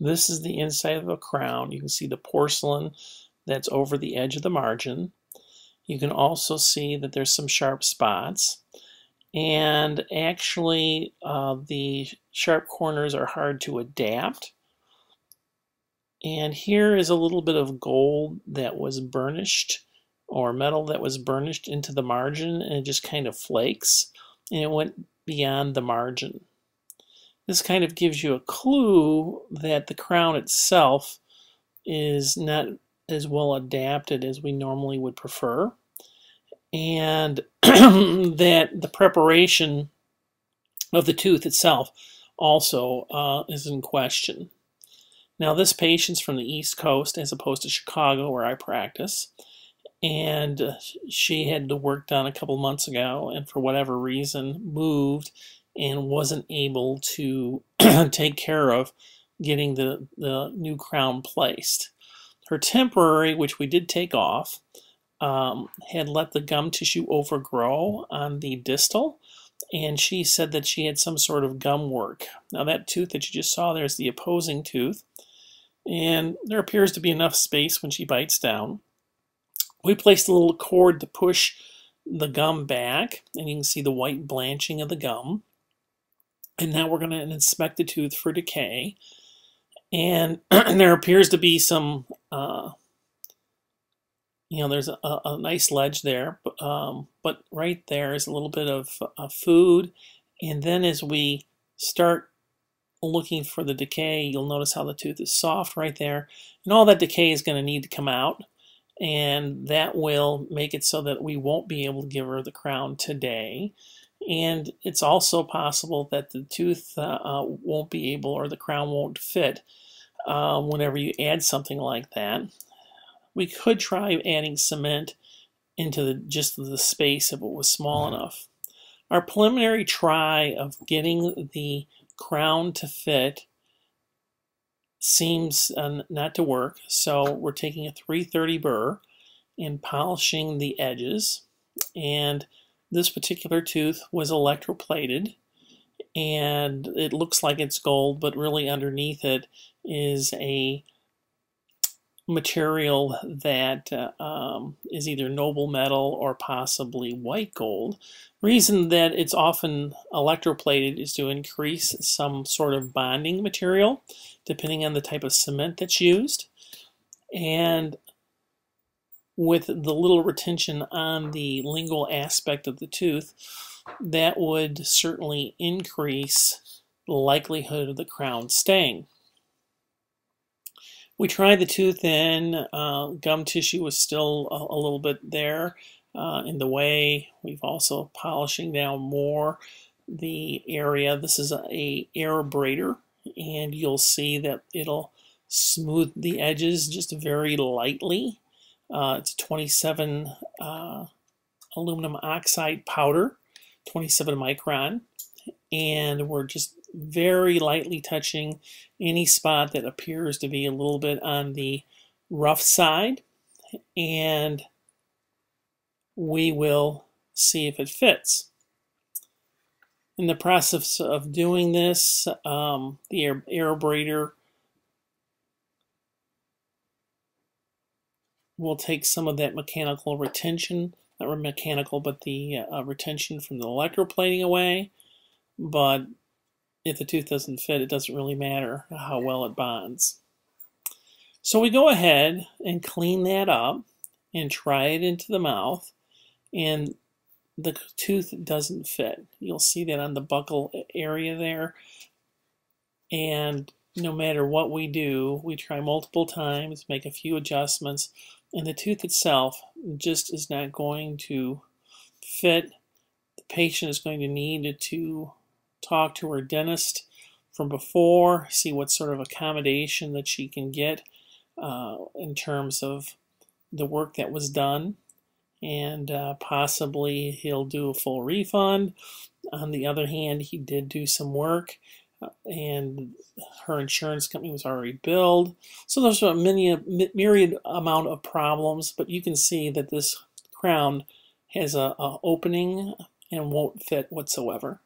This is the inside of a crown. You can see the porcelain that's over the edge of the margin. You can also see that there's some sharp spots. And actually, the sharp corners are hard to adapt. And here is a little bit of gold that was burnished, or metal that was burnished into the margin, and it just kind of flakes, and it went beyond the margin. This kind of gives you a clue that the crown itself is not as well adapted as we normally would prefer, and that the preparation of the tooth itself also is in question. Now, this patient's from the East Coast as opposed to Chicago, where I practice, and she had the work done a couple months ago, and for whatever reason moved and wasn't able to take care of getting the new crown placed. Her temporary, which we did take off, had let the gum tissue overgrow on the distal, and she said that she had some sort of gum work. Now, that tooth that you just saw there is the opposing tooth, and there appears to be enough space when she bites down. We placed a little cord to push the gum back, and you can see the white blanching of the gum. And now we're going to inspect the tooth for decay. And there appears to be some, there's a nice ledge there, but right there is a little bit of food. And then as we start looking for the decay, you'll notice how the tooth is soft right there. And all that decay is going to need to come out. And that will make it so that we won't be able to give her the crown today. And it's also possible that the tooth won't be able, or the crown won't fit whenever you add something like that. We could try adding cement into just the space if it was small enough. Our preliminary try of getting the crown to fit seems not to work, so we're taking a 330 burr and polishing the edges. And this particular tooth was electroplated, and it looks like it's gold, but really underneath it is a material that is either noble metal or possibly white gold. Reason that it's often electroplated is to increase some sort of bonding material, depending on the type of cement that's used. And with the little retention on the lingual aspect of the tooth, that would certainly increase the likelihood of the crown staying. We tried the tooth in, gum tissue was still a little bit there in the way. We've also polishing down more the area. This is a air abrader, and you'll see that it'll smooth the edges just very lightly. It's 27 aluminum oxide powder, 27 micron, and we're just very lightly touching any spot that appears to be a little bit on the rough side, and we will see if it fits. In the process of doing this, the air abrader will take some of that mechanical retention, not mechanical, but the retention from the electroplating away. But if the tooth doesn't fit, it doesn't really matter how well it bonds. So we go ahead and clean that up and try it into the mouth, and the tooth doesn't fit. You'll see that on the buccal area there. And no matter what we do, we try multiple times, make a few adjustments, and the tooth itself just is not going to fit. The patient is going to need to talk to her dentist from before, see what sort of accommodation that she can get in terms of the work that was done, and possibly he'll do a full refund. On the other hand, he did do some work, and her insurance company was already billed. So there's a myriad amount of problems, but you can see that this crown has an opening and won't fit whatsoever.